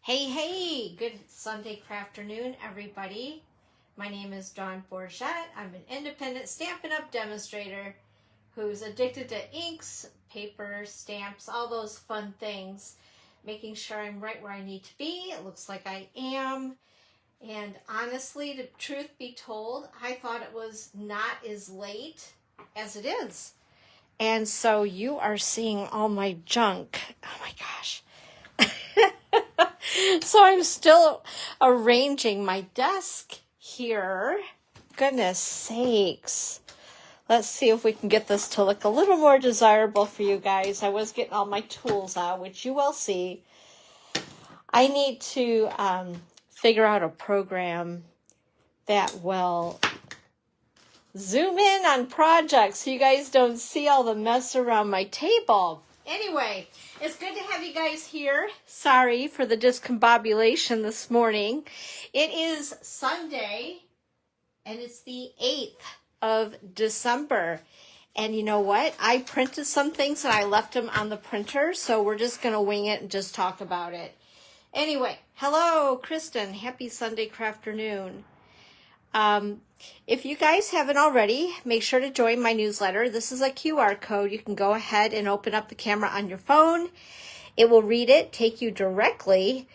Hey, good Sunday afternoon, everybody. My name is Dawn Bourgette. I'm an independent Stampin' Up! Demonstrator who's addicted to inks, paper, stamps, all those fun things, making sure I'm right where I need to be. It looks like I am. And honestly, the truth be told, I thought it was not as late as it is. And so you are seeing all my junk. Oh my gosh. So I'm still arranging my desk here. Goodness sakes. Let's see if we can get this to look a little more desirable for you guys. I was getting all my tools out, which you will see. I need to figure out a program that will zoom in on projects so you guys don't see all the mess around my table. Anyway, it's good to have you guys here. Sorry for the discombobulation this morning. It is Sunday, and it's the 8th of December. And you know what? I printed some things and I left them on the printer, so we're just going to wing it and just talk about it. Anyway, hello, Kristen. Happy Sunday afternoon. If you guys haven't already, make sure to join my newsletter. This is a QR code. You can go ahead and open up the camera on your phone. It will read it, take you directly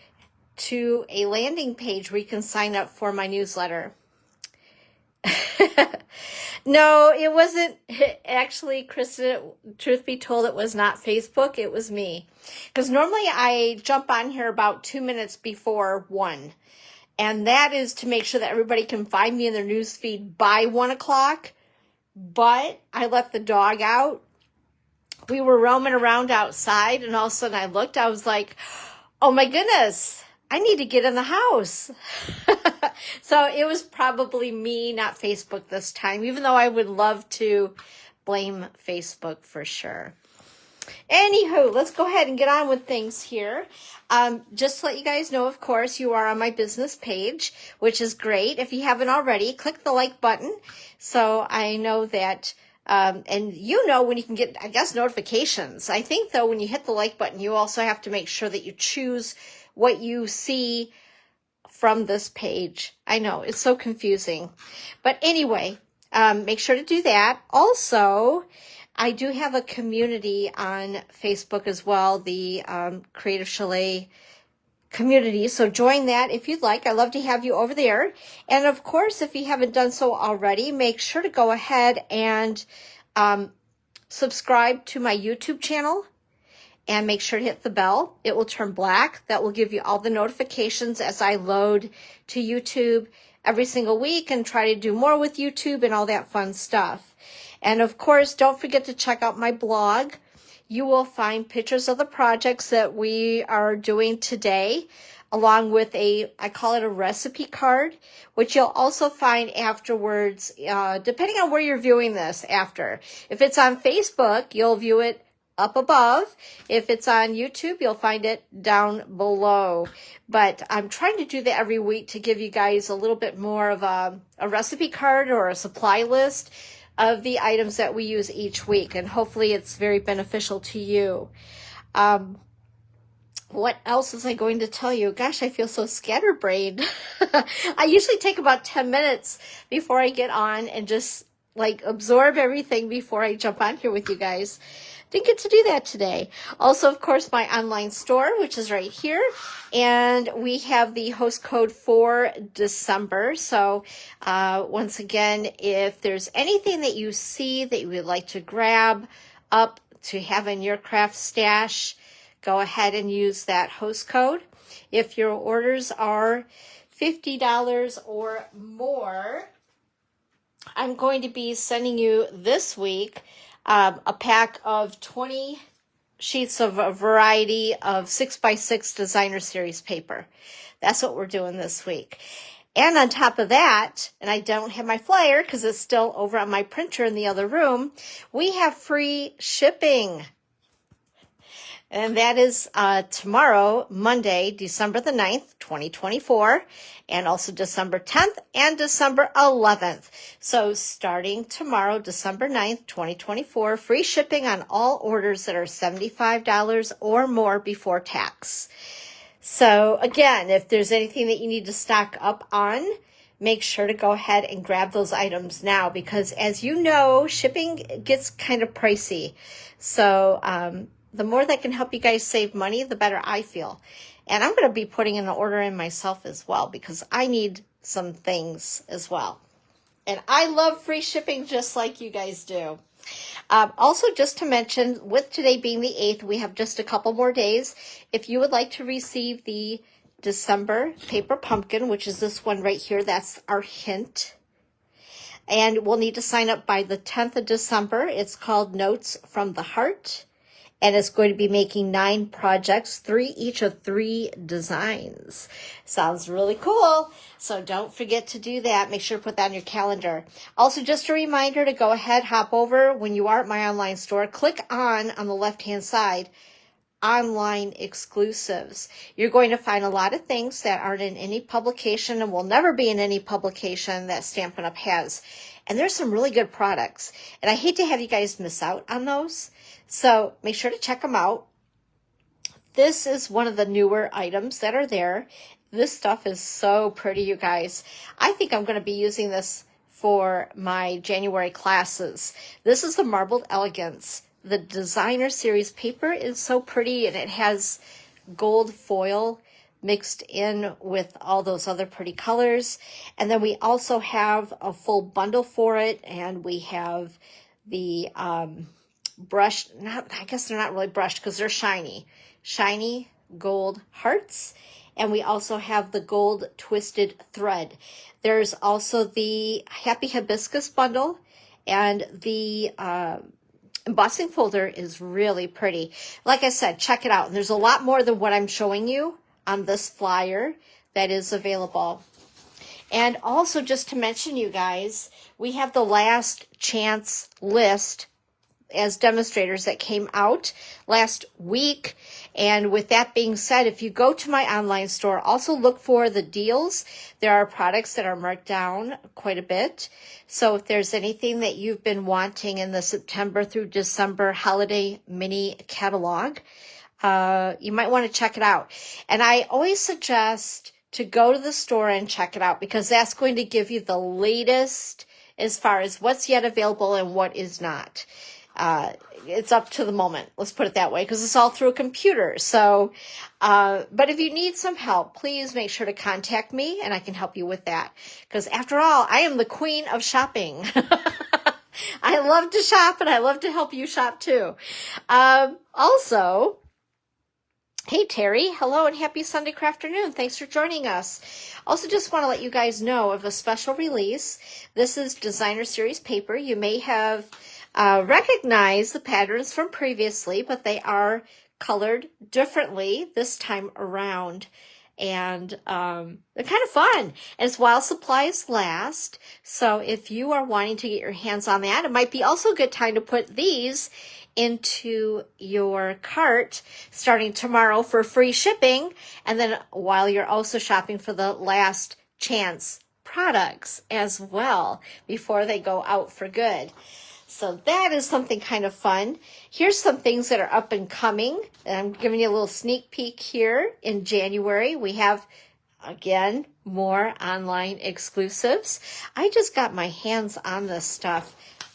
to a landing page where you can sign up for my newsletter. No, it wasn't. Actually, Kristen, truth be told, it was not Facebook. It was me. Because normally I jump on here about 2 minutes before 1. And that is to make sure that everybody can find me in their newsfeed by 1 o'clock. But I let the dog out. We were roaming around outside, and all of a sudden I looked. I was like, oh my goodness, I need to get in the house. So it was probably me, not Facebook this time, even though I would love to blame Facebook for sure. Anywho, let's go ahead and get on with things here. Just to let you guys know, of course, you are on my business page, which is great. If you haven't already, click the like button so I know that, and you know when you can get, I guess, notifications. I think, though, when you hit the like button, you also have to make sure that you choose what you see from this page. I know, it's so confusing. But anyway, make sure to do that. Also, I do have a community on Facebook as well, the Creative Chalet community. So join that if you'd like. I'd love to have you over there. And of course, if you haven't done so already, make sure to go ahead and subscribe to my YouTube channel. And make sure to hit the bell. It will turn black. That will give you all the notifications as I load to YouTube every single week and try to do more with YouTube and all that fun stuff. And of course, don't forget to check out my blog. You will find pictures of the projects that we are doing today, along with I call it a recipe card, which you'll also find afterwards, depending on where you're viewing this after. If it's on Facebook, you'll view it up above. If it's on YouTube, you'll find it down below. But I'm trying to do that every week to give you guys a little bit more of a recipe card or a supply list of the items that we use each week. And hopefully it's very beneficial to you. What else was I going to tell you? Gosh, I feel so scatterbrained. I usually take about 10 minutes before I get on and just absorb everything before I jump on here with you guys. Didn't get to do that today. Also, of course, my online store, which is right here. And we have the host code for December. So once again, if there's anything that you see that you would like to grab up to have in your craft stash, go ahead and use that host code. If your orders are $50 or more, I'm going to be sending you this week a pack of 20 sheets of a variety of 6x6 designer series paper. That's what we're doing this week. And on top of that, and I don't have my flyer because it's still over on my printer in the other room, we have free shipping. And that is tomorrow, Monday, December the 9th, 2024, and also December 10th and December 11th. So starting tomorrow, December 9th, 2024, free shipping on all orders that are $75 or more before tax. So again, if there's anything that you need to stock up on, make sure to go ahead and grab those items now, because as you know, shipping gets kind of pricey. So the more that can help you guys save money, the better I feel. And I'm going to be putting an order in myself as well, because I need some things as well. And I love free shipping just like you guys do. Also, just to mention, with today being the 8th, we have just a couple more days. If you would like to receive the December paper pumpkin, which is this one right here, that's our hint. And we'll need to sign up by the 10th of December. It's called Notes from the Heart. And it's going to be making 9 projects, each of 3 designs. Sounds really cool. So don't forget to do that. Make sure to put that on your calendar. Also, just a reminder to go ahead, hop over when you are at my online store. Click on the left-hand side, online exclusives. You're going to find a lot of things that aren't in any publication and will never be in any publication that Stampin' Up! Has. And there's some really good products. And I hate to have you guys miss out on those. So make sure to check them out. This is one of the newer items that are there. This stuff is so pretty, you guys. I think I'm going to be using this for my January classes. This is the Marbled Elegance. The designer series paper is so pretty, and it has gold foil mixed in with all those other pretty colors. And then we also have a full bundle for it, and we have the brushed, I guess they're not really brushed because they're shiny gold hearts. And we also have the gold twisted thread. There's also the Happy Hibiscus bundle, and the embossing folder is really pretty. Like I said, check it out. And there's a lot more than what I'm showing you on this flyer that is available. And also, just to mention, you guys, we have the last chance list as demonstrators that came out last week. And with that being said, if you go to my online store, also look for the deals. There are products that are marked down quite a bit. So if there's anything that you've been wanting in the September through December holiday mini catalog, you might want to check it out. And I always suggest to go to the store and check it out, because that's going to give you the latest as far as what's yet available and what is not. It's up to the moment, let's put it that way, because it's all through a computer. So, but if you need some help, please make sure to contact me and I can help you with that. Because after all, I am the queen of shopping. I love to shop, and I love to help you shop too. Also, hey Terry, hello and happy Sunday afternoon. Thanks for joining us. Also, just want to let you guys know of a special release. This is designer series paper. You may have recognize the patterns from previously, but they are colored differently this time around. And they're kind of fun. And it's while supplies last. So if you are wanting to get your hands on that, it might be also a good time to put these into your cart starting tomorrow for free shipping. And then while you're also shopping for the last chance products as well before they go out for good. So that is something kind of fun. Here's some things that are up and coming. And I'm giving you a little sneak peek here. In January, we have, again, more online exclusives. I just got my hands on this stuff.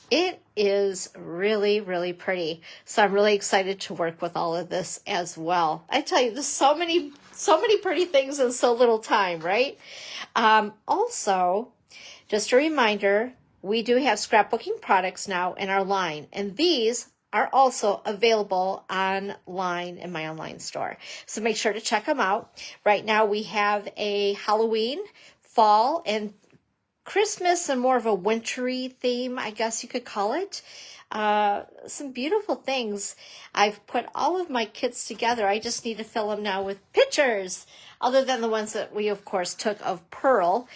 It is really, really pretty. So I'm really excited to work with all of this as well. I tell you, there's so many pretty things in so little time, right? Also, just a reminder, we do have scrapbooking products now in our line, and these are also available online in my online store. So make sure to check them out. Right now we have a Halloween, fall, and Christmas, and more of a wintry theme, I guess you could call it. Some beautiful things. I've put all of my kits together. I just need to fill them now with pictures, other than the ones that we, of course, took of Pearl,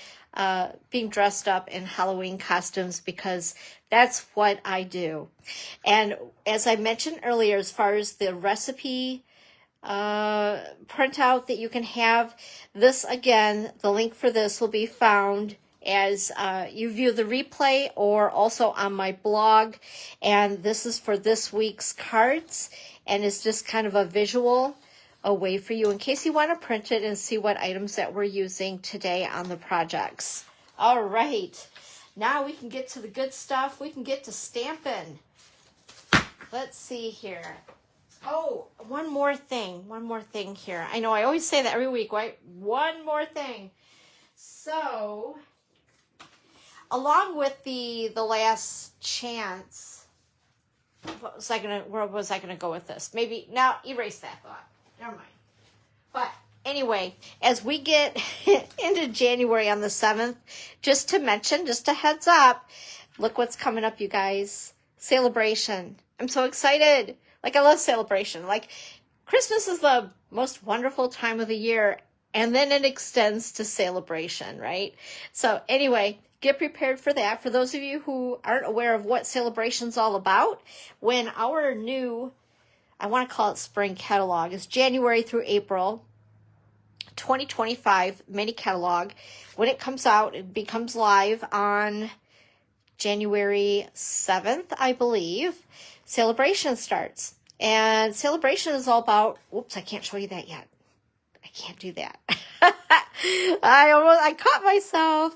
being dressed up in Halloween costumes, because that's what I do. And as I mentioned earlier, as far as the recipe printout that you can have, this again, the link for this will be found as you view the replay or also on my blog. And this is for this week's cards, and it's just kind of a visual away for you in case you want to print it and see what items that we're using today on the projects. All right, now we can get to the good stuff. We can get to stamping. Let's see here. Oh, one more thing here. I know I always say that every week, right? One more thing. So, along with the last chance, where was I gonna go with this? Maybe, now erase that thought. Never mind. But anyway, as we get into January on the 7th, just to mention, just a heads up, look what's coming up, you guys. Celebration. I'm so excited. Like, I love celebration. Like, Christmas is the most wonderful time of the year, and then it extends to celebration, right? So anyway, get prepared for that. For those of you who aren't aware of what celebration's all about, when our new, I want to call it spring catalog, is January through April 2025 mini catalog. When it comes out, it becomes live on January 7th, I believe. Celebration starts. And celebration is all about, whoops, I can't show you that yet. I can't do that. I caught myself.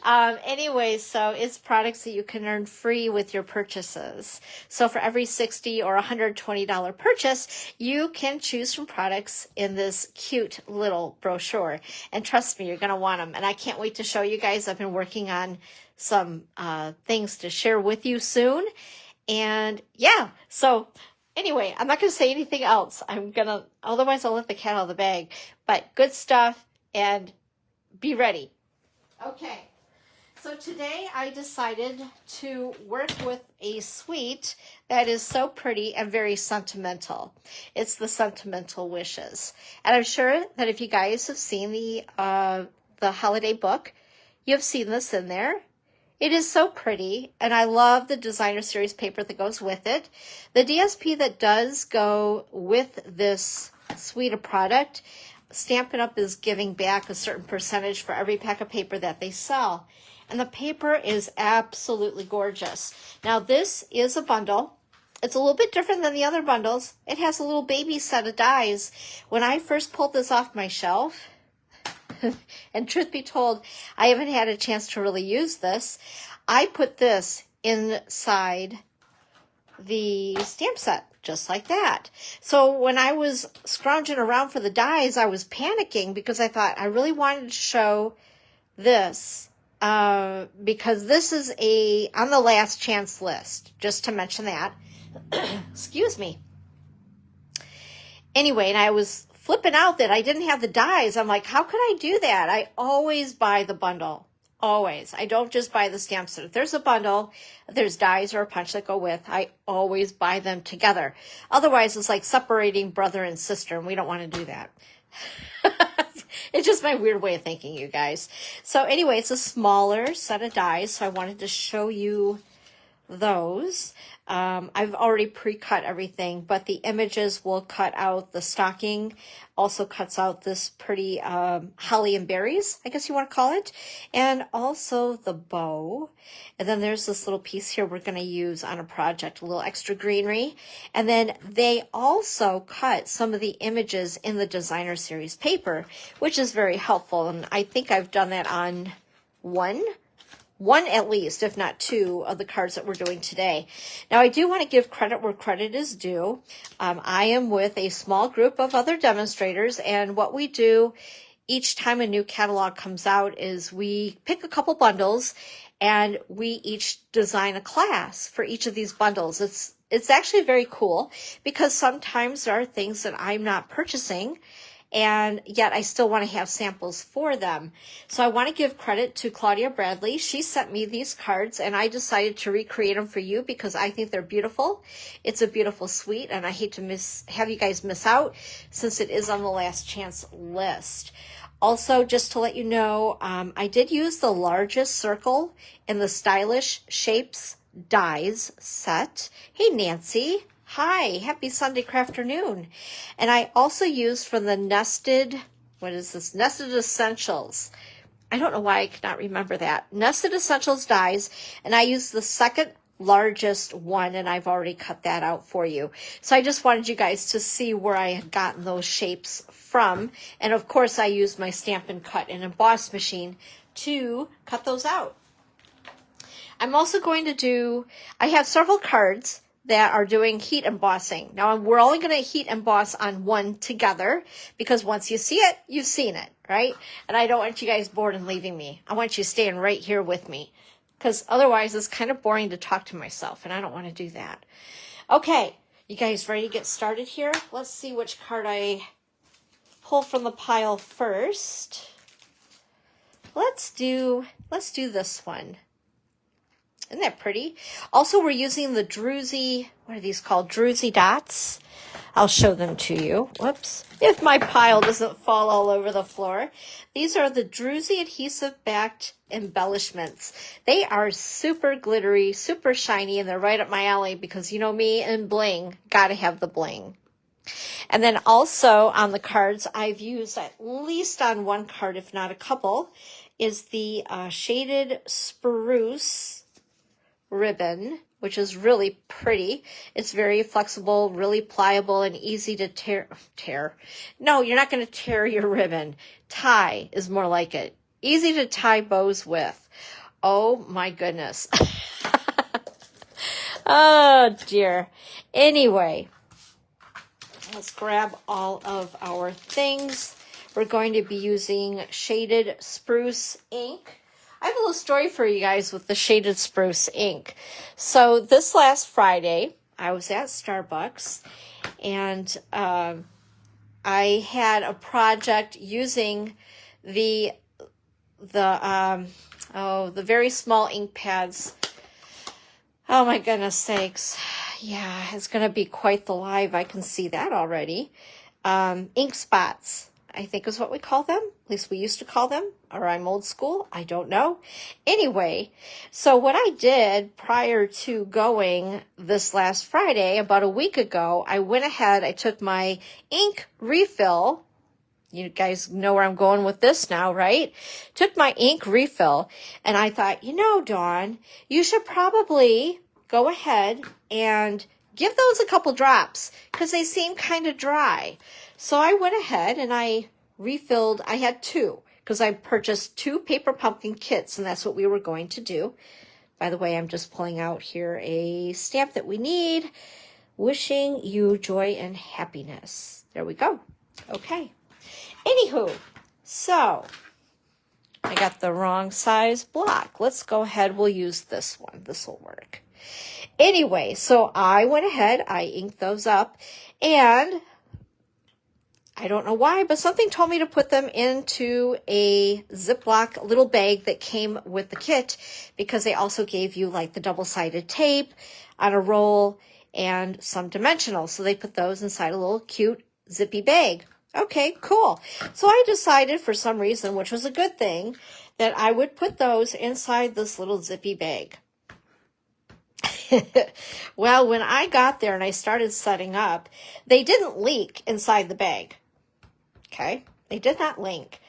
Anyway, so it's products that you can earn free with your purchases. So for every $60 or $120 purchase, you can choose from products in this cute little brochure. And trust me, you're going to want them. And I can't wait to show you guys. I've been working on some things to share with you soon. And yeah, so anyway, I'm not going to say anything else. Otherwise I'll let the cat out of the bag. But good stuff, and be ready. Okay, so today I decided to work with a suite that is so pretty and very sentimental. It's the Sentimental Wishes. And I'm sure that if you guys have seen the holiday book, you've seen this in there. It is so pretty, and I love the designer series paper that goes with it. The DSP that does go with this suite of product, Stampin' Up! Is giving back a certain percentage for every pack of paper that they sell. And the paper is absolutely gorgeous. Now, this is a bundle. It's a little bit different than the other bundles. It has a little baby set of dies. When I first pulled this off my shelf, and truth be told, I haven't had a chance to really use this. I put this inside the stamp set, just like that. So when I was scrounging around for the dies, I was panicking because I thought I really wanted to show this because this is on the last chance list, just to mention that. Excuse me. Anyway, and I was flipping out that I didn't have the dies. I'm like, how could I do that? I always buy the bundle. Always. I don't just buy the stamp set. If there's a bundle, if there's dies or a punch that go with, I always buy them together. Otherwise, it's like separating brother and sister, and we don't want to do that. It's just my weird way of thinking, you guys. So anyway, it's a smaller set of dies, so I wanted to show you those. I've already pre-cut everything, but the images will cut out the stocking, also cuts out this pretty holly and berries, I guess you want to call it, and also the bow. And then there's this little piece here we're going to use on a project, a little extra greenery. And then they also cut some of the images in the designer series paper, which is very helpful. And I think I've done that on one at least, if not two, of the cards that we're doing today. Now, I do want to give credit where credit is due. I am with a small group of other demonstrators, and what we do each time a new catalog comes out is we pick a couple bundles, and we each design a class for each of these bundles. It's actually very cool, because sometimes there are things that I'm not purchasing, and yet I still want to have samples for them. So I want to give credit to Claudia Bradley. She sent me these cards, and I decided to recreate them for you because I think they're beautiful. It's a beautiful suite, and I hate to have you guys miss out since it is on the last chance list. Also, just to let you know, I did use the largest circle in the Stylish Shapes Dies set. Hey, Nancy. Hi, happy Sunday afternoon. And I also used from the Nested Essentials. I don't know why I cannot remember that. Nested Essentials dies, and I used the second largest one, and I've already cut that out for you. So I just wanted you guys to see where I had gotten those shapes from. And of course, I used my Stampin' Cut and Emboss machine to cut those out. I'm also going to do, I have several cards that are doing heat embossing. Now, we're only going to heat emboss on one together because once you see it, you've seen it, right? And I don't want you guys bored and leaving me. I want you staying right here with me because otherwise it's kind of boring to talk to myself, and I don't want to do that. Okay, you guys ready to get started here? Let's see which card I pull from the pile first. Let's do this one. Isn't that pretty? Also, we're using the Druzy, what are these called? Druzy dots. I'll show them to you. Whoops. If my pile doesn't fall all over the floor. These are the Druzy adhesive backed embellishments. They are super glittery, super shiny, and they're right up my alley because you know me and bling. Gotta have the bling. And then also on the cards, I've used at least on one card, if not a couple, is the shaded spruce ribbon, which is really pretty. It's very flexible, really pliable, and easy to tear. No, you're not going to tear your ribbon. Tie is more like it. Easy to tie bows with. Oh my goodness. Oh dear. Anyway, let's grab all of our things. We're going to be using shaded spruce ink. I have a little story for you guys with the shaded spruce ink. So this last Friday, I was at Starbucks, and I had a project using the very small ink pads. Oh my goodness sakes. Yeah, it's going to be quite the live. I can see that already. Ink spots, I think is what we call them. At least we used to call them. Or I'm old school. I don't know. Anyway, so what I did prior to going this last Friday, about a week ago, I went ahead, I took my ink refill. You guys know where I'm going with this now, right? Took my ink refill, and I thought, you know, Dawn, you should probably go ahead and give those a couple drops because they seem kind of dry. So I went ahead and I refilled. I had two because I purchased 2 paper pumpkin kits, and that's what we were going to do. By the way, I'm just pulling out here a stamp that we need. Wishing you joy and happiness. There we go. Okay. Anywho, so I got the wrong size block. Let's go ahead. We'll use this one. This will work. Anyway, so I went ahead. I inked those up, and I don't know why, but something told me to put them into a Ziploc little bag that came with the kit because they also gave you like the double-sided tape on a roll and some dimensionals. So they put those inside a little cute zippy bag. Okay, cool. So I decided for some reason, which was a good thing, that I would put those inside this little zippy bag. Well, when I got there and I started setting up, they didn't leak inside the bag. Okay, they did not leak.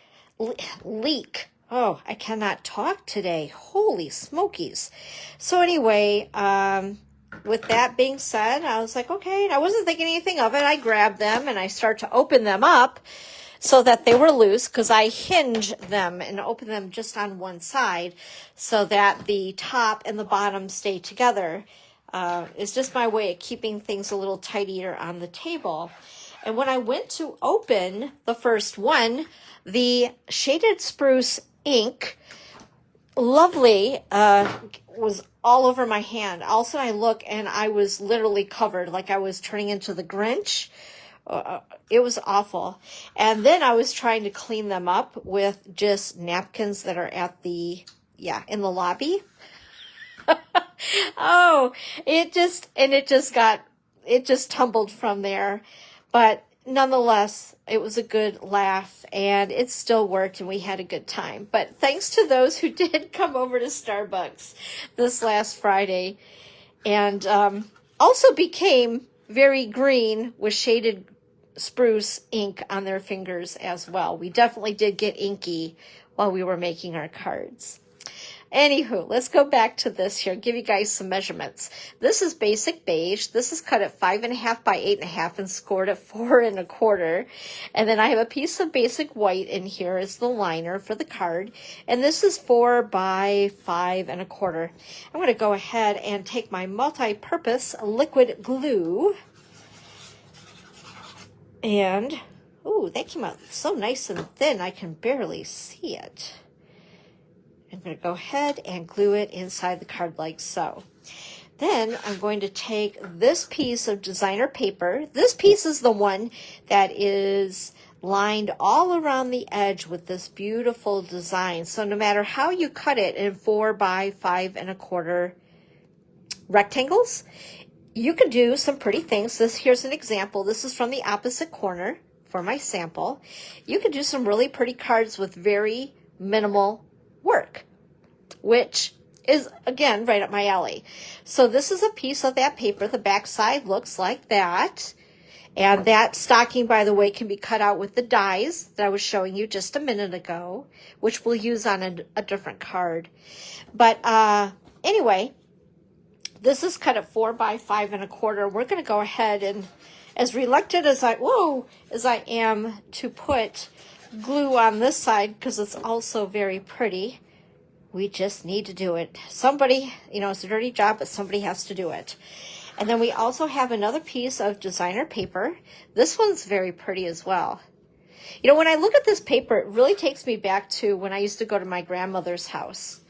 Oh, I cannot talk today. Holy smokies. So anyway, with that being said, I was like, okay, I wasn't thinking anything of it. I grabbed them and I start to open them up so that they were loose because I hinge them and open them just on one side so that the top and the bottom stay together. It's just my way of keeping things a little tidier on the table. And when I went to open the first one, the shaded spruce ink, lovely, was all over my hand. Also, I look and I was literally covered like I was turning into the Grinch. It was awful. And then I was trying to clean them up with just napkins that are at in the lobby. Oh, it just tumbled from there. But nonetheless, it was a good laugh, and it still worked, and we had a good time. But thanks to those who did come over to Starbucks this last Friday, and also became very green with shaded spruce ink on their fingers as well. We definitely did get inky while we were making our cards. Anywho, let's go back to this here. Give you guys some measurements. This is basic beige. This is cut at 5.5 by 8.5 and scored at 4.25. And then I have a piece of basic white in here as the liner for the card. And this is 4 by 5.25. I'm going to go ahead and take my multi-purpose liquid glue. And, ooh, that came out so nice and thin, I can barely see it. I'm going to go ahead and glue it inside the card like so. Then I'm going to take this piece of designer paper. This piece is the one that is lined all around the edge with this beautiful design. So no matter how you cut it in 4 by 5.25 rectangles, you can do some pretty things. Here's an example. This is from the opposite corner for my sample. You can do some really pretty cards with very minimal work, which is, again, right up my alley. So this is a piece of that paper. The back side looks like that. And that stocking, by the way, can be cut out with the dies that I was showing you just a minute ago, which we'll use on a different card. But anyway, this is cut at 4 by 5.25. We're going to go ahead and, as reluctant as I am to put glue on this side, because it's also very pretty, we just need to do it. Somebody, it's a dirty job, but somebody has to do it. And then we also have another piece of designer paper. This one's very pretty as well. When I look at this paper, it really takes me back to when I used to go to my grandmother's house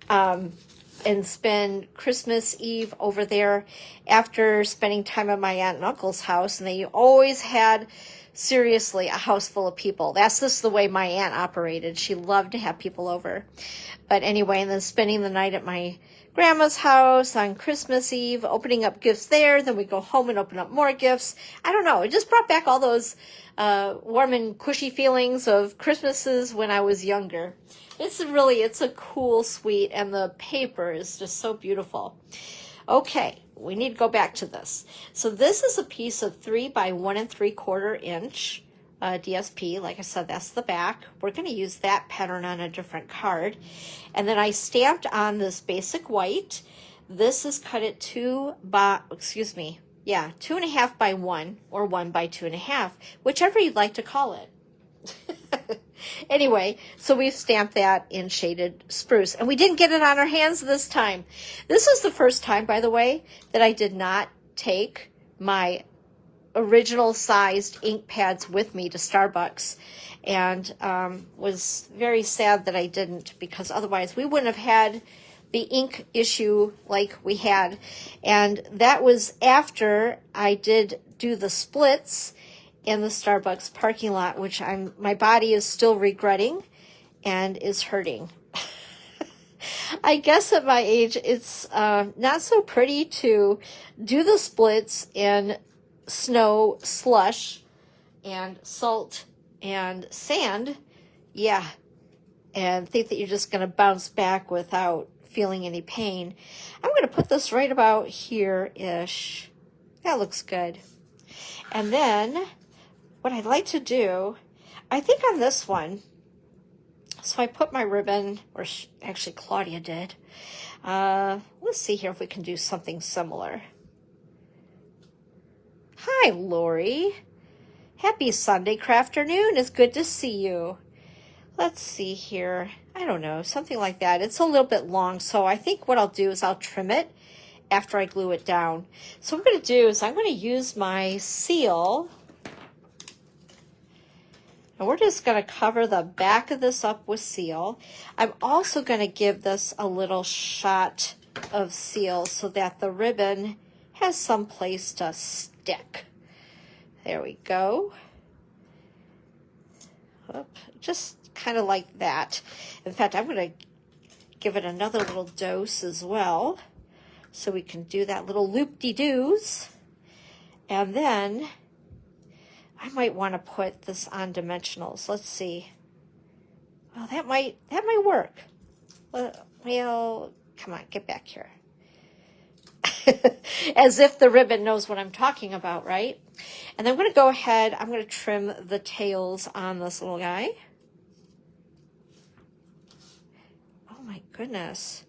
and spend Christmas Eve over there after spending time at my aunt and uncle's house. And they always had, seriously, a house full of people. That's just the way my aunt operated. She loved to have people over. But anyway, and then spending the night at my grandma's house on Christmas Eve, opening up gifts there. Then we go home and open up more gifts. I don't know. It just brought back all those warm and cushy feelings of Christmases when I was younger. It's a cool suite, and the paper is just so beautiful. Okay, we need to go back to this. So this is a piece of 3 by 1.75 inch DSP. Like I said, that's the back. We're going to use that pattern on a different card. And then I stamped on this basic white. This is cut at 2.5 by 1 or 1 by 2.5, whichever you'd like to call it. Anyway, so we've stamped that in shaded spruce, and we didn't get it on our hands this time. This is the first time, by the way, that I did not take my original sized ink pads with me to Starbucks, and was very sad that I didn't, because otherwise we wouldn't have had the ink issue like we had. And that was after I did do the splits in the Starbucks parking lot, which my body is still regretting and is hurting. I guess at my age, it's not so pretty to do the splits in snow, slush, and salt and sand. Yeah. And think that you're just going to bounce back without feeling any pain. I'm going to put this right about here-ish. That looks good. And then what I'd like to do, I think on this one, so I put my ribbon, or actually Claudia did. Let's see here if we can do something similar. Hi, Lori. Happy Sunday crafternoon. It's good to see you. Let's see here. I don't know, something like that. It's a little bit long, so I think what I'll do is I'll trim it after I glue it down. So what I'm going to do is I'm going to use my seal. And we're just going to cover the back of this up with seal. I'm also going to give this a little shot of seal so that the ribbon has some place to stick. There we go. Oop, just kind of like that. In fact, I'm going to give it another little dose as well, so we can do that little loop-de-doos. And then I might want to put this on dimensionals. Let's see. Well, that might work. Well, come on, get back here. As if the ribbon knows what I'm talking about, right? And then I'm going to go ahead, I'm going to trim the tails on this little guy. Oh my goodness.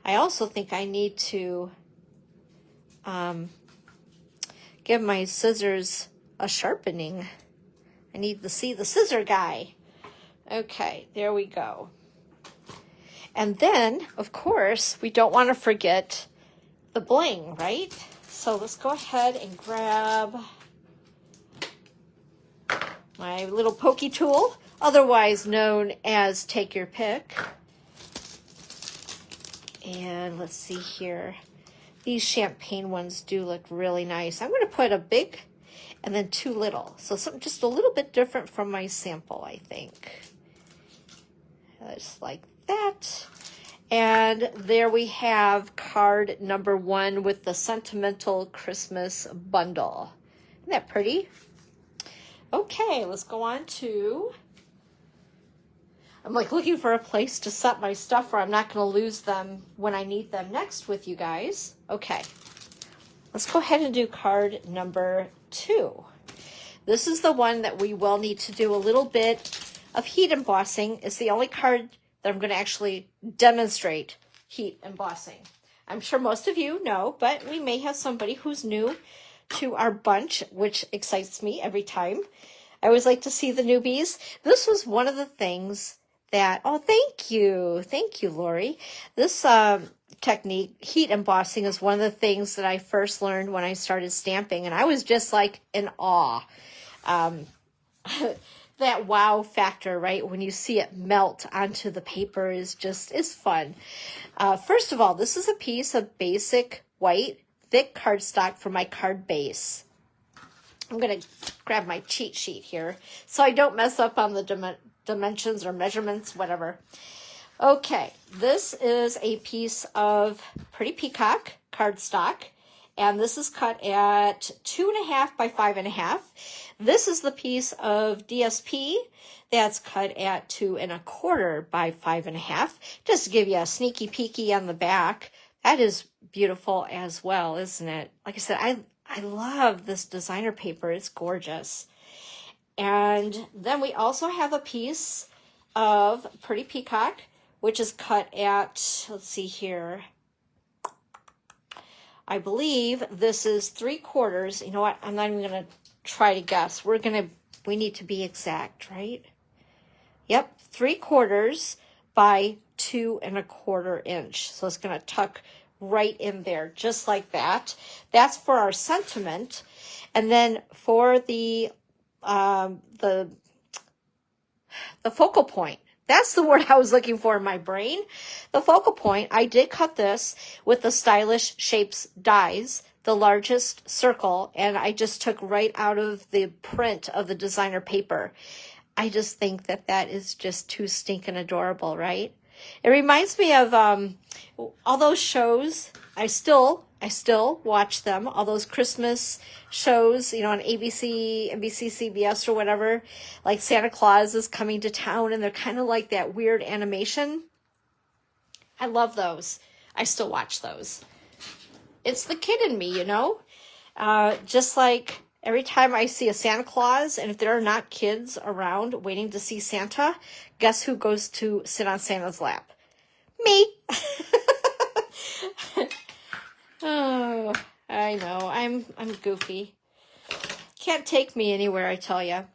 I also think I need to give my scissors a sharpening. I need to see the scissor guy. Okay, there we go. And then, of course, we don't want to forget the bling, right? So let's go ahead and grab my little pokey tool, otherwise known as take your pick. And let's see here. These champagne ones do look really nice. I'm going to put a big and then 2 little. So something just a little bit different from my sample, I think. Just like that. And there we have card number 1 with the Sentimental Christmas bundle. Isn't that pretty? Okay, let's go on to... I'm like looking for a place to set my stuff where I'm not going to lose them when I need them next with you guys. Okay, let's go ahead and do card number 2. This is the one that we will need to do a little bit of heat embossing. It's the only card that I'm going to actually demonstrate heat embossing. I'm sure most of you know, but we may have somebody who's new to our bunch, which excites me every time. I always like to see the newbies. This was one of the things that, oh, thank you, Lori. This technique, heat embossing, is one of the things that I first learned when I started stamping, and I was just like in awe. That wow factor, right? When you see it melt onto the paper is fun. First of all, this is a piece of basic white thick cardstock for my card base. I'm going to grab my cheat sheet here so I don't mess up on the dimensions or measurements, whatever. Okay, this is a piece of Pretty Peacock cardstock, and this is cut at 2.5 by 5.5. This is the piece of DSP that's cut at 2.25 by 5.5. Just to give you a sneaky peeky on the back. That is beautiful as well, isn't it? Like I said, I love this designer paper. It's gorgeous. And then we also have a piece of Pretty Peacock, which is cut at, let's see here, I believe this is 3/4. You know what? I'm not even going to try to guess. We need to be exact, right? Yep, 3/4 by 2.25 inch. So it's going to tuck right in there, just like that. That's for our sentiment. And then for the focal point, that's the word I was looking for in my brain. The focal point, I did cut this with the Stylish Shapes dies, the largest circle, and I just took right out of the print of the designer paper. I just think that that is just too stinking adorable, right? It reminds me of all those shows. I still watch them, all those Christmas shows, you know, on ABC, NBC, CBS, or whatever, like Santa Claus is coming to town, and they're kind of like that weird animation. I love those. I still watch those. It's the kid in me, you know? Just like every time I see a Santa Claus, and if there are not kids around waiting to see Santa, guess who goes to sit on Santa's lap? Me. Oh, I know. I'm goofy. Can't take me anywhere, I tell you.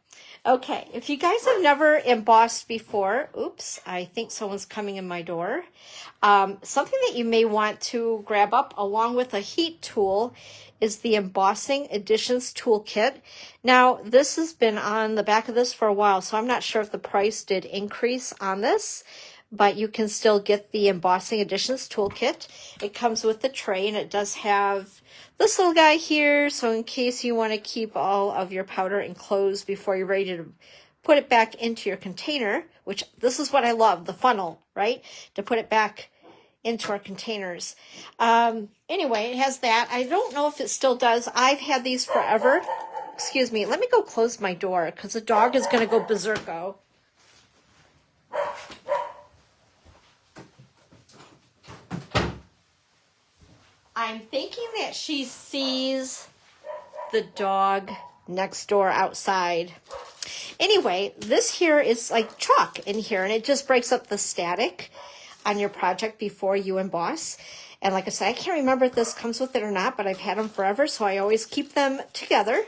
Okay, if you guys have never embossed before, oops, I think someone's coming in my door. Something that you may want to grab up along with a heat tool is the Embossing Additions Toolkit. Now, this has been on the back of this for a while, so I'm not sure if the price did increase on this, but you can still get the Embossing Additions Toolkit. It comes with the tray, and it does have this little guy here, so in case you want to keep all of your powder enclosed before you're ready to put it back into your container, which this is what I love, the funnel, right? To put it back into our containers. Anyway, it has that. I don't know if it still does. I've had these forever. Excuse me. Let me go close my door because the dog is going to go berserko. I'm thinking that she sees the dog next door outside. Anyway, this here is like chalk in here, and it just breaks up the static. on your project before you emboss. And like I said, I can't remember if this comes with it or not, but I've had them forever, so I always keep them together.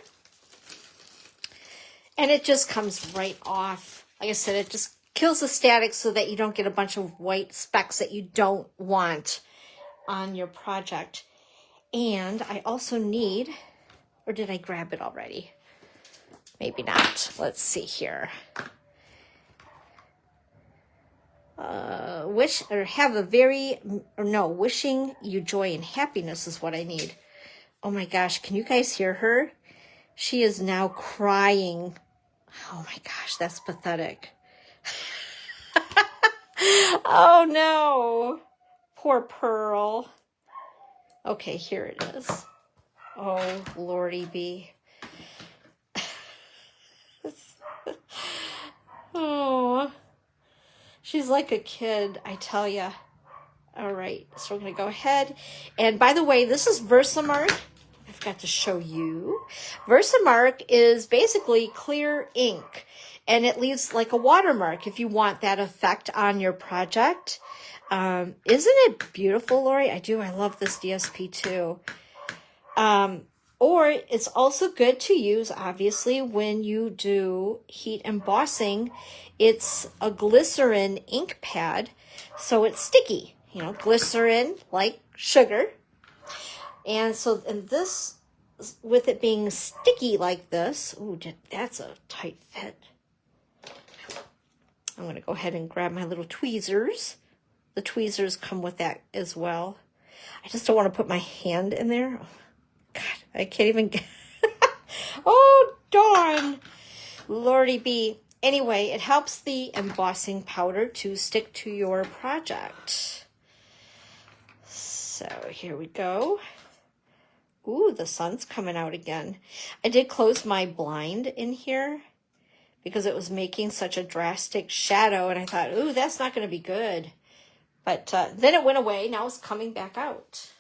And it just comes right off. Like I said, it just kills the static so that you don't get a bunch of white specks that you don't want on your project. And I also need, or did I grab it already? Maybe not. Let's see here. Wishing you joy and happiness is what I need. Oh my gosh, can you guys hear her? She is now crying. Oh my gosh, that's pathetic. Oh no. Poor Pearl. Okay, here it is. Oh, Lordy B. Oh, she's like a kid, I tell ya. All right, so we're going to go ahead. And by the way, this is Versamark. I forgot to show you. Versamark is basically clear ink, and it leaves like a watermark if you want that effect on your project. Isn't it beautiful, Lori? I do. I love this DSP too. Or it's also good to use, obviously, when you do heat embossing. It's a glycerin ink pad, so it's sticky. You know, glycerin, like sugar. And so, and this, with it being sticky like this, ooh, that's a tight fit. I'm going to go ahead and grab my little tweezers. The tweezers come with that as well. I just don't want to put my hand in there. Oh, God, I can't even get... Oh, darn. Lordy B. Anyway, it helps the embossing powder to stick to your project. So here we go. Ooh, the sun's coming out again. I did close my blind in here because it was making such a drastic shadow, and I thought, ooh, that's not going to be good. But then it went away. Now it's coming back out.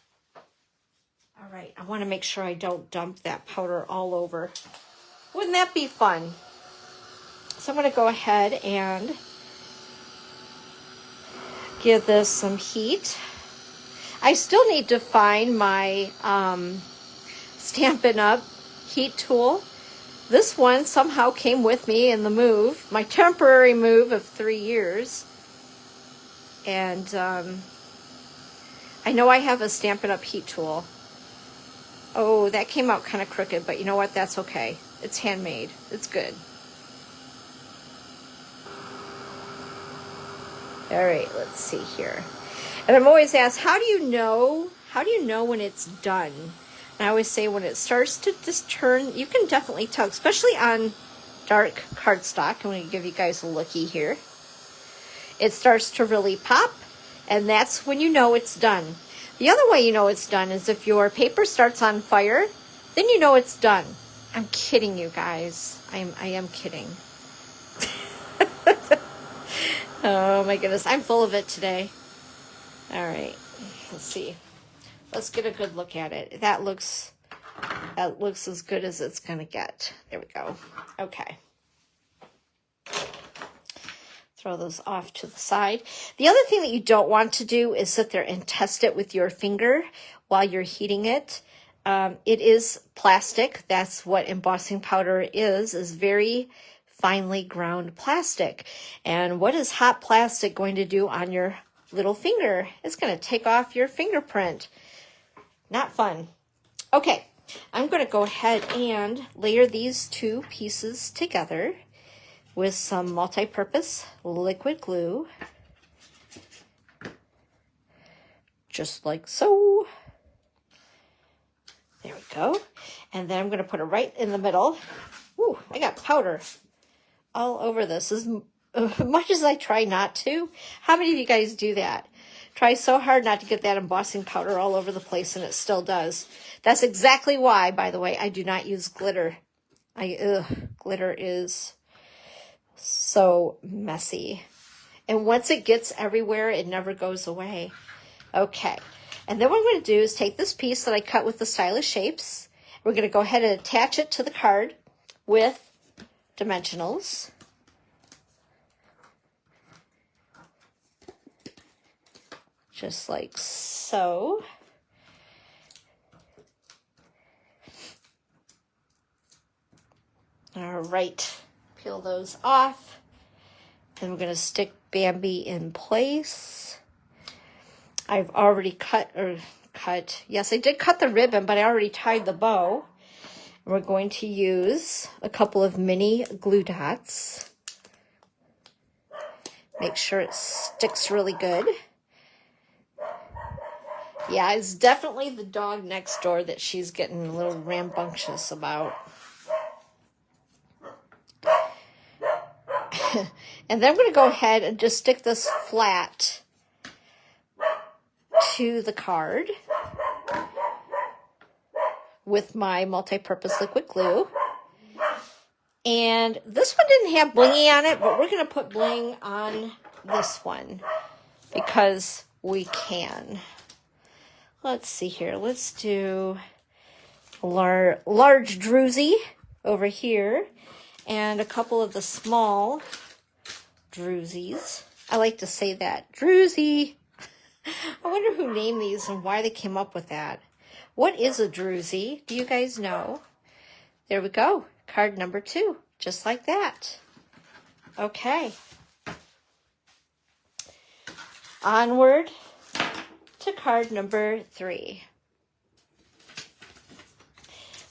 All right, I want to make sure I don't dump that powder all over. Wouldn't that be fun? So I'm going to go ahead and give this some heat. I still need to find my Stampin' Up! Heat tool. This one somehow came with me in the move, my temporary move of 3 years. And I know I have a Stampin' Up! Heat tool. Oh, that came out kind of crooked, but you know what? That's okay. It's handmade. It's good. All right, let's see here. And I'm always asked, how do you know when it's done? And I always say when it starts to just turn, you can definitely tell, especially on dark cardstock. I'm going to give you guys a looky here. It starts to really pop, and that's when you know it's done. The other way you know it's done is if your paper starts on fire, then you know it's done. I'm kidding you guys. I am kidding. Oh my goodness, I'm full of it today. All right, let's see. Let's get a good look at it. That looks as good as it's gonna get. There we go. Okay. Throw those off to the side. The other thing that you don't want to do is sit there and test it with your finger while you're heating it. It is plastic. That's what embossing powder is very finely ground plastic. And what is hot plastic going to do on your little finger? It's going to take off your fingerprint. Not fun. Okay, I'm going to go ahead and layer these two pieces together with some multi-purpose liquid glue. Just like so. There we go. And then I'm going to put it right in the middle. Ooh, I got powder all over this. As much as I try not to, how many of you guys do that? Try so hard not to get that embossing powder all over the place, and it still does. That's exactly why, by the way, I do not use glitter. Glitter is so messy. And once it gets everywhere, it never goes away. Okay. And then what I'm going to do is take this piece that I cut with the stylish shapes. We're going to go ahead and attach it to the card with dimensionals. just like so. All right, peel those off. Then we're going to stick Bambi in place. I've already yes, I did cut the ribbon, but I already tied the bow. We're going to use a couple of mini glue dots. Make sure it sticks really good. Yeah, it's definitely the dog next door that she's getting a little rambunctious about. And then I'm going to go ahead and just stick this flat to the card with my multi-purpose liquid glue. And this one didn't have blingy on it, but we're going to put bling on this one because we can. Let's see here. Let's do a large druzy over here and a couple of the small druzies. I like to say that. Druzy. I wonder who named these and why they came up with that. What is a druzy? Do you guys know? There we go. Card number 2. Just like that. Okay. Onward to card number 3.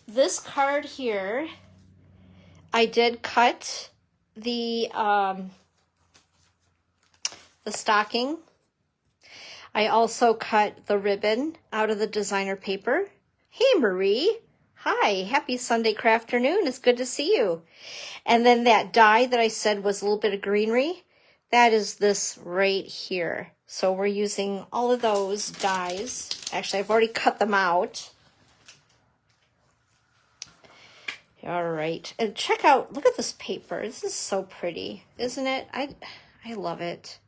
This card here, I did cut the stocking. I also cut the ribbon out of the designer paper. Hey, Marie. Hi, happy Sunday craft afternoon. It's good to see you. And then that die that I said was a little bit of greenery, that is this right here. So we're using all of those dies. Actually, I've already cut them out. All right. And check out, look at this paper. This is so pretty, isn't it? I love it.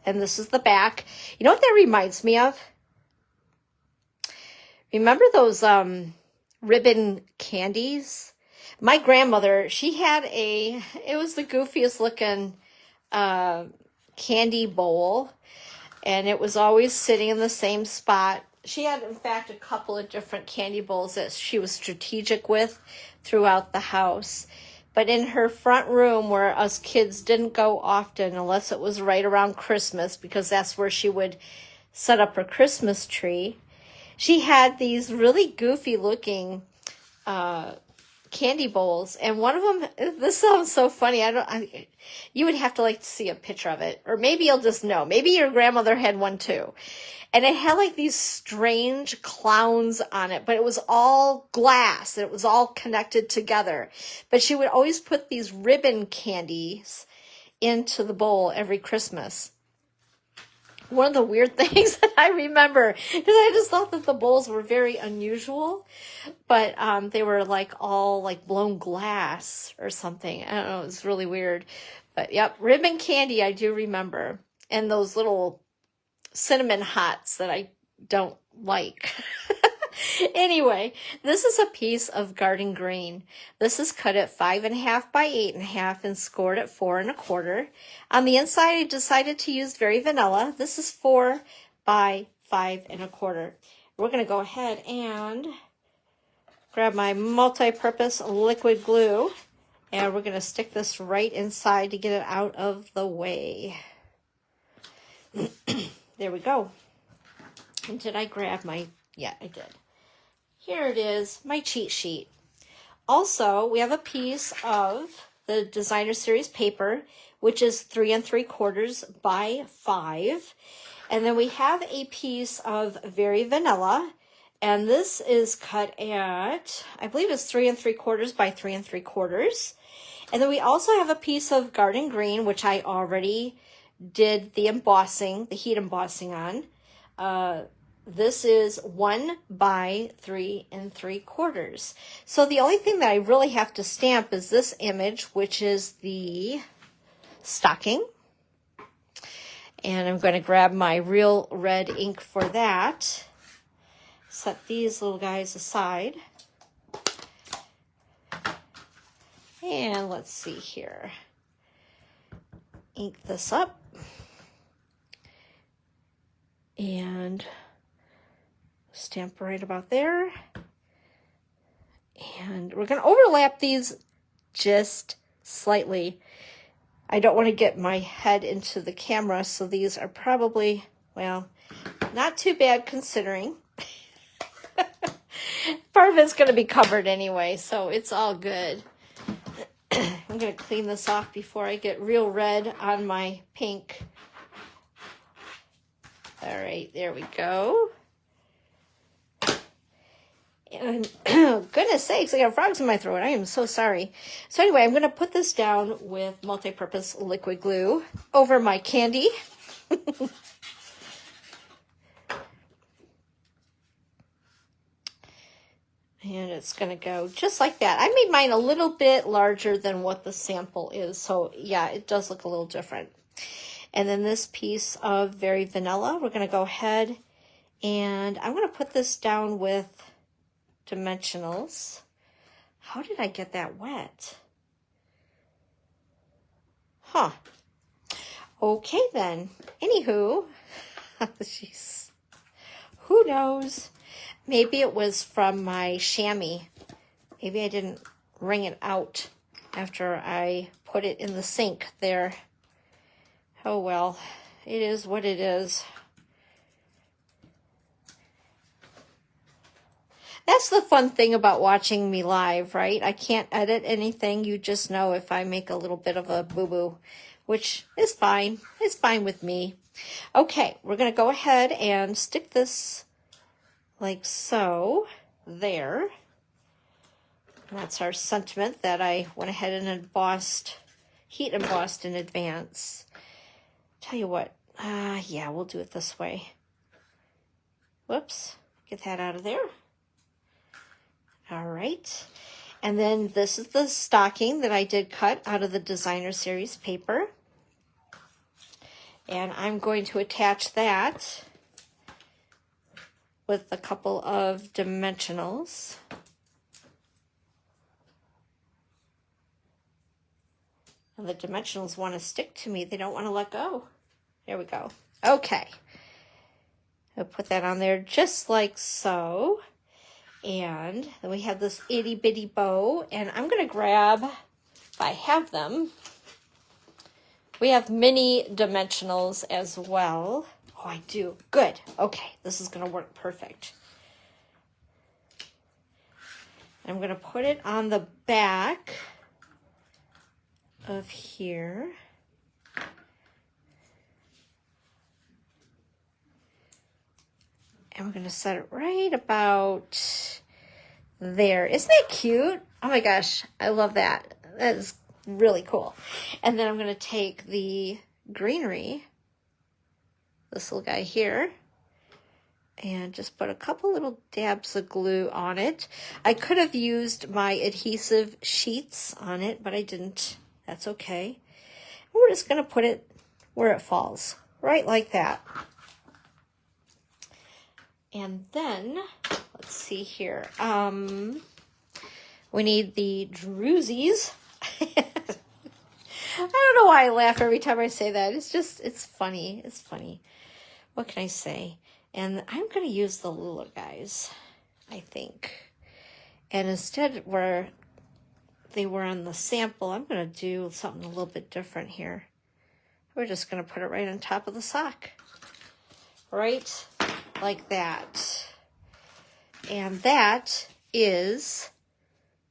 And this is the back. You know what that reminds me of? Remember those ribbon candies? My grandmother, she had it was the goofiest looking candy bowl, and it was always sitting in the same spot. She had, in fact, a couple of different candy bowls that she was strategic with throughout the house. But in her front room, where us kids didn't go often unless it was right around Christmas, because that's where she would set up her Christmas tree, she had these really goofy looking candy bowls, and one of them, this sounds so funny, you would have to like to see a picture of it, or maybe you'll just know, maybe your grandmother had one too, and it had like these strange clowns on it, but it was all glass, and it was all connected together, but she would always put these ribbon candies into the bowl every Christmas. One of the weird things that I remember, because I just thought that the bowls were very unusual, but they were like all like blown glass or something. I don't know, it was really weird. But yep, ribbon candy I do remember. And those little cinnamon hots that I don't like. Anyway, this is a piece of garden green. This is cut at 5.5 by 8.5 and scored at 4 1/4. On the inside, I decided to use very vanilla. This is 4 by 5 1/4. We're going to go ahead and grab my multi-purpose liquid glue, and we're going to stick this right inside to get it out of the way. There we go. And did I grab my, yeah, I did. Here it is, my cheat sheet. Also, we have a piece of the Designer Series paper, which is 3 3/4 by 5. And then we have a piece of Very Vanilla, and this is cut at, I believe it's 3 3/4 by 3 3/4. And then we also have a piece of Garden Green, which I already did the embossing, the heat embossing on. This is 1 by 3 3/4. So the only thing that I really have to stamp is this image, which is the stocking. And I'm going to grab my real red ink for that. Set these little guys aside. And let's see here. Ink this up. And stamp right about there. And we're going to overlap these just slightly. I don't want to get my head into the camera, so these are probably, well, not too bad considering. Part of it's going to be covered anyway, so it's all good. I'm going to clean this off before I get real red on my pink. All right, there we go. And goodness sakes, I got frogs in my throat. I am so sorry. So anyway, I'm going to put this down with multi-purpose liquid glue over my candy. And it's going to go just like that. I made mine a little bit larger than what the sample is. So yeah, it does look a little different. And then this piece of Very Vanilla, we're going to go ahead and I'm going to put this down with dimensionals. How did I get that wet? Huh. Okay then. Anywho, jeez. Who knows? Maybe it was from my chamois. Maybe I didn't wring it out after I put it in the sink there. Oh well, it is what it is. That's the fun thing about watching me live, right? I can't edit anything. You just know if I make a little bit of a boo-boo, which is fine. It's fine with me. Okay, we're going to go ahead and stick this like so, there. And that's our sentiment that I went ahead and embossed, heat embossed in advance. Tell you what, yeah, we'll do it this way. Whoops, get that out of there. All right, and then this is the stocking that I did cut out of the Designer Series paper. And I'm going to attach that with a couple of dimensionals. And the dimensionals want to stick to me. They don't want to let go. There we go. Okay. I'll put that on there just like so. And then we have this itty bitty bow. And I'm going to grab, if I have them, we have mini dimensionals as well. Oh, I do. Good. Okay, this is going to work perfect. I'm going to put it on the back of here. And we're going to set it right about there. Isn't that cute? Oh my gosh, I love that. That is really cool. And then I'm going to take the greenery, this little guy here, and just put a couple little dabs of glue on it. I could have used my adhesive sheets on it, but I didn't. That's okay. And we're just going to put it where it falls, right like that. And then, let's see here. We need the druzies. I don't know why I laugh every time I say that. It's just, it's funny. It's funny. What can I say? And I'm going to use the Lula guys, I think. And instead where they were on the sample, I'm going to do something a little bit different here. We're just going to put it right on top of the sock. Right like that. And that is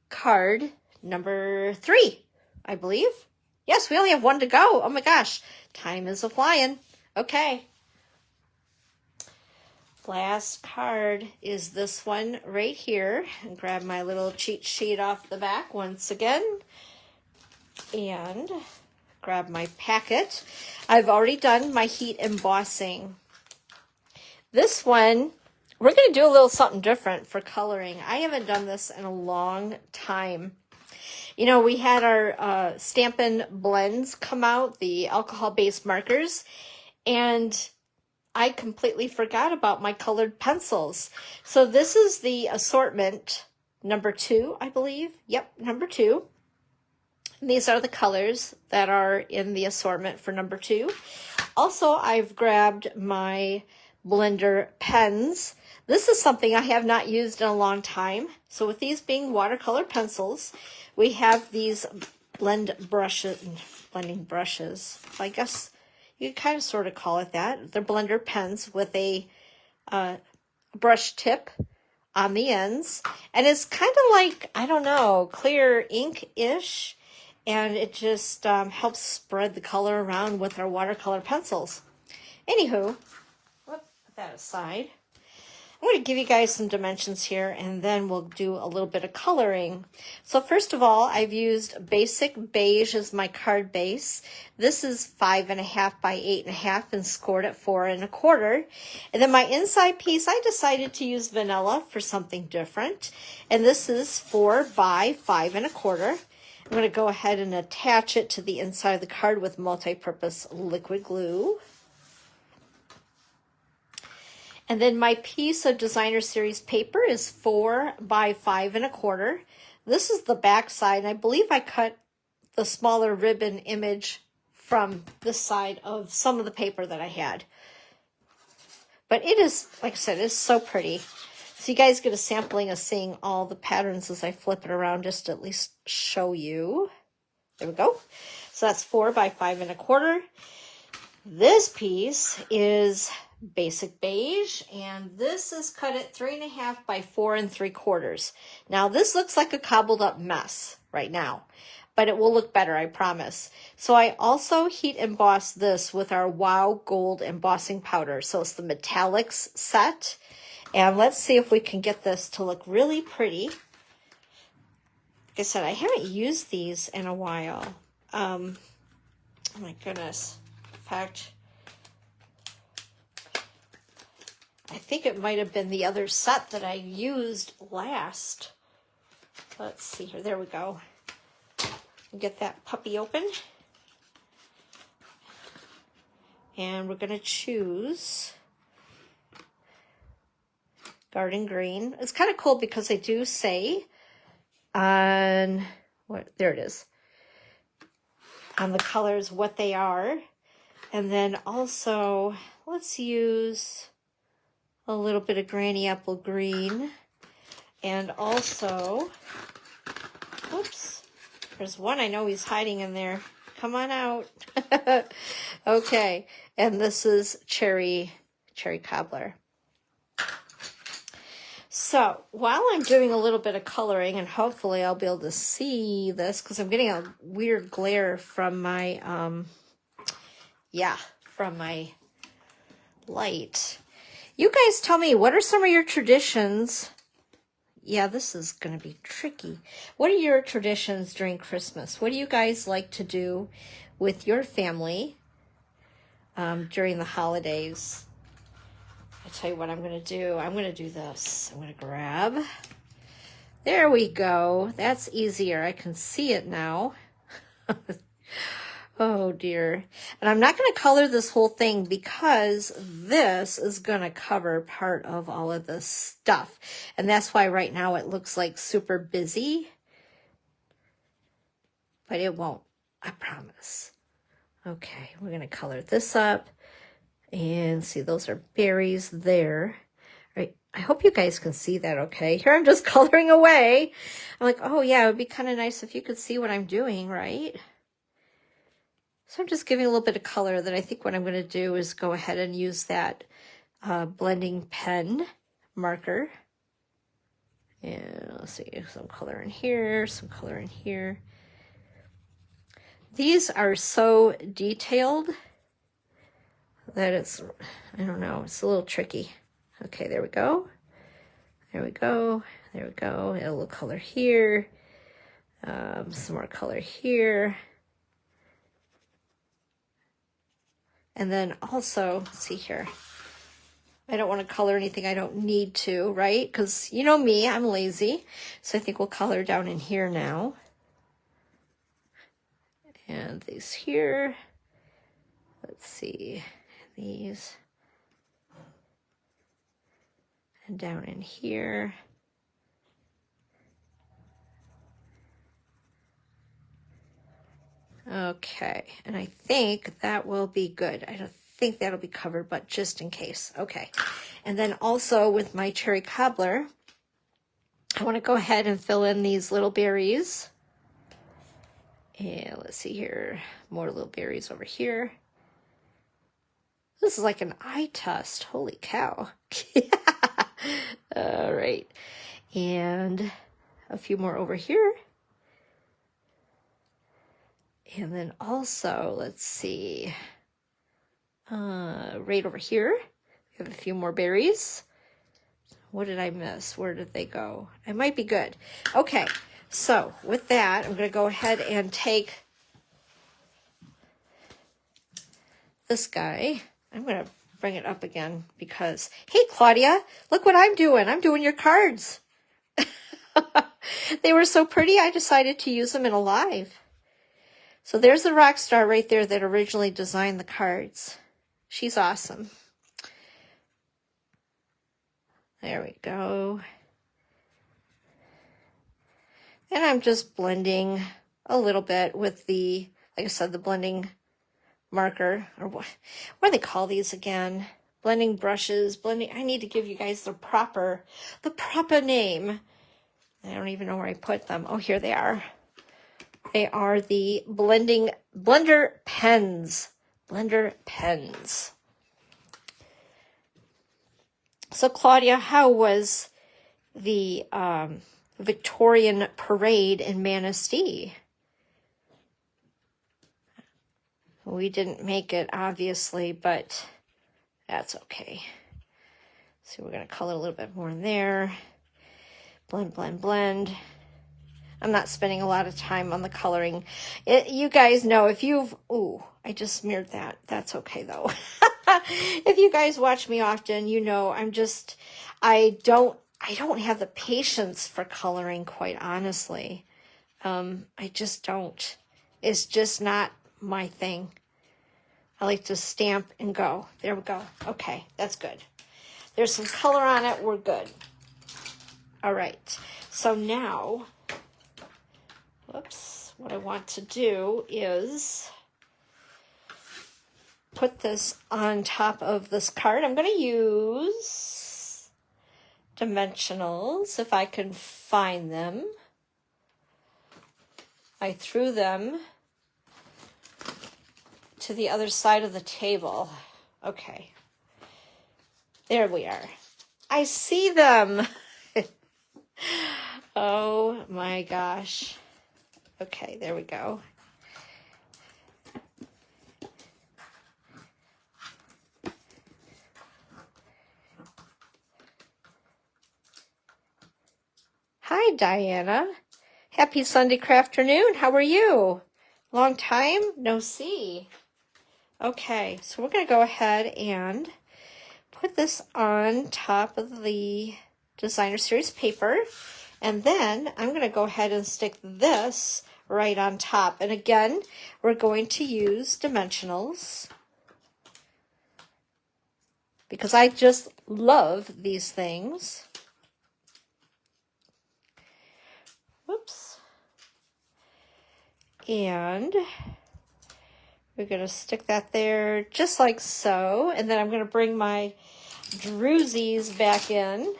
card number 3, I believe. Yes, we only have 1 to go. Oh my gosh, time is a-flying. Okay. Last card is this one right here. And grab my little cheat sheet off the back once again. And grab my packet. I've already done my heat embossing. This one, we're going to do a little something different for coloring. I haven't done this in a long time. You know, we had our Stampin' Blends come out, the alcohol-based markers, and I completely forgot about my colored pencils. So this is the assortment number 2, I believe. Yep, number 2. And these are the colors that are in the assortment for number 2. Also, I've grabbed my blender pens. This is something I have not used in a long time. So with these being watercolor pencils, we have these blending brushes. I guess you could kind of sort of call it that. They're blender pens with a brush tip on the ends. And it's kind of like, I don't know, clear ink-ish. And it just helps spread the color around with our watercolor pencils. Anywho, put that aside. I'm going to give you guys some dimensions here, and then we'll do a little bit of coloring. So first of all, I've used basic beige as my card base. This is 5.5 by 8.5 and scored at 4 1/4. And then my inside piece, I decided to use vanilla for something different. And this is 4 by 5 1/4. I'm going to go ahead and attach it to the inside of the card with multi-purpose liquid glue. And then my piece of designer series paper is 4 by 5 1/4. This is the back side. I believe I cut the smaller ribbon image from this side of some of the paper that I had. But it is, like I said, it's so pretty. So you guys get a sampling of seeing all the patterns as I flip it around, just to at least show you. There we go. So that's 4 by 5 1/4. This piece is basic beige, and this is cut at 3.5 by 4 3/4. Now this looks like a cobbled up mess right now, but it will look better, I promise. So I also heat emboss this with our Wow Gold embossing powder. So it's the metallics set, and let's see if we can get this to look really pretty. Like I said, I haven't used these in a while. Oh my goodness. In fact, I think it might have been the other set that I used last. Let's see here. There we go. We'll get that puppy open. And we're going to choose Garden Green. It's kind of cool because they do say on, there it is, on the colors what they are. And then also, let's use a little bit of Granny Apple Green, and also, oops, there's one I know he's hiding in there. Come on out. Okay, and this is Cherry Cobbler. So while I'm doing a little bit of coloring, and hopefully I'll be able to see this because I'm getting a weird glare from my, from my light. You guys tell me, what are some of your traditions? Yeah, this is going to be tricky. What are your traditions during Christmas? What do you guys like to do with your family during the holidays? I'll tell you what I'm going to do. I'm going to do this. I'm going to grab. There we go. That's easier. I can see it now. Oh dear. And I'm not going to color this whole thing because this is going to cover part of all of this stuff. And that's why right now it looks like super busy. But it won't, I promise. Okay, we're going to color this up. And see, those are berries there. All right, I hope you guys can see that okay. Here I'm just coloring away. I'm like, oh yeah, it would be kind of nice if you could see what I'm doing, right? So I'm just giving a little bit of color. That I think what I'm going to do is go ahead and use that blending pen marker. And let's see, some color in here, some color in here. These are so detailed that it's, I don't know, it's a little tricky. Okay, there we go. There we go. There we go. A little color here. Some more color here. And then also, let's see here. I don't want to color anything I don't need to, right? Because you know me, I'm lazy. So I think we'll color down in here now. And these here. Let's see. These. And down in here. Okay, and I think that will be good. I think that'll be covered, but just in case. Okay. And then also with my cherry cobbler, I want to go ahead and fill in these little berries. And let's see here, more little berries over here. This is like an eye test. Holy cow. All right. And a few more over here. And then also, let's see, right over here, we have a few more berries. What did I miss? Where did they go? I might be good. Okay, so with that, I'm going to go ahead and take this guy. I'm going to bring it up again because, hey, Claudia, look what I'm doing. I'm doing your cards. They were so pretty, I decided to use them in a live. So there's the rock star right there that originally designed the cards. She's awesome. There we go. And I'm just blending a little bit with the, like I said, the blending marker, or what do they call these again? Blending brushes, blending. I need to give you guys the proper name. I don't even know where I put them. Oh, here they are. They are the blender pens. Blender pens. So Claudia, how was the Victorian parade in Manistee? We didn't make it, obviously, but that's okay. So we're going to color a little bit more in there. Blend, blend, blend. I'm not spending a lot of time on the coloring. You guys know if you've... Ooh, I just smeared that. That's okay, though. If you guys watch me often, you know I don't have the patience for coloring, quite honestly. I just don't. It's just not my thing. I like to stamp and go. There we go. Okay, that's good. There's some color on it. We're good. All right. So now... Whoops, what I want to do is put this on top of this card. I'm going to use dimensionals if I can find them. I threw them to the other side of the table. Okay, there we are. I see them. Oh my gosh. Okay, there we go. Hi, Diana. Happy Sunday crafternoon. How are you? Long time no see. Okay, so we're going to go ahead and put this on top of the Designer Series paper. And then I'm going to go ahead and stick this right on top. And again, we're going to use dimensionals because I just love these things. Whoops. And we're going to stick that there just like so. And then I'm going to bring my druzies back in.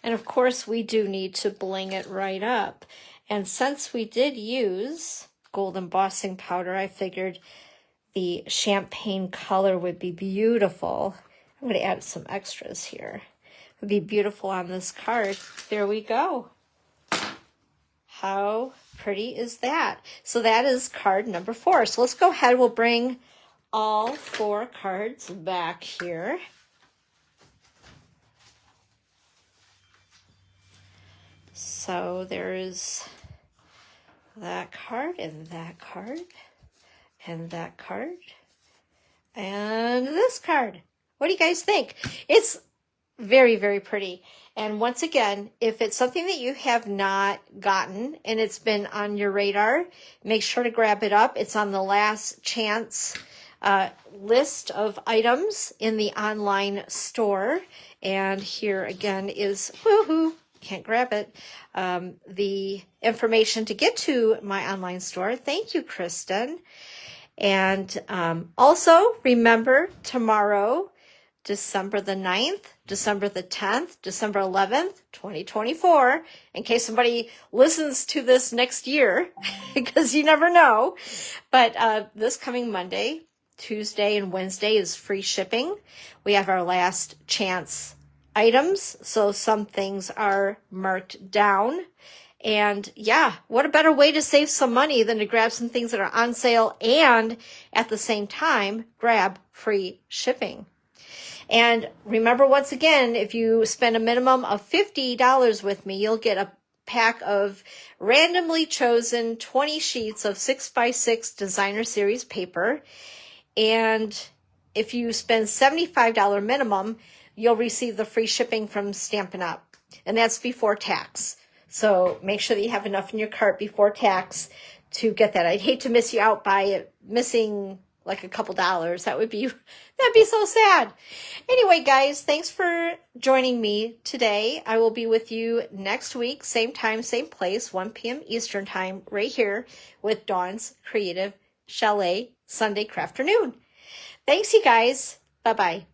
And of course, we do need to bling it right up. And since we did use gold embossing powder, I figured the champagne color would be beautiful. I'm going to add some extras here. It would be beautiful on this card. There we go. How pretty is that? So that is card number 4. So let's go ahead. We'll bring all 4 cards back here. So there's that card and that card and that card and this card. What do you guys think? It's very, very pretty. And once again, if it's something that you have not gotten and it's been on your radar, make sure to grab it up. It's on the last chance list of items in the online store. And here again is, woohoo, can't grab it, the information to get to my online store. Thank you, Kristen. And also remember tomorrow, December the 9th, December the 10th, December 11th, 2024, in case somebody listens to this next year, because you never know. But this coming Monday, Tuesday, and Wednesday is free shipping. We have our last chance items, so some things are marked down. And yeah, what a better way to save some money than to grab some things that are on sale and at the same time grab free shipping. And remember, once again, if you spend a minimum of $50 with me, you'll get a pack of randomly chosen 20 sheets of 6x6 designer series paper. And if you spend $75 minimum, you'll receive the free shipping from Stampin' Up! And that's before tax. So make sure that you have enough in your cart before tax to get that. I'd hate to miss you out by missing like a couple dollars. That'd be so sad. Anyway, guys, thanks for joining me today. I will be with you next week, same time, same place, 1 p.m. Eastern time, right here with Dawn's Creative Chalet Sunday Crafternoon. Thanks, you guys. Bye-bye.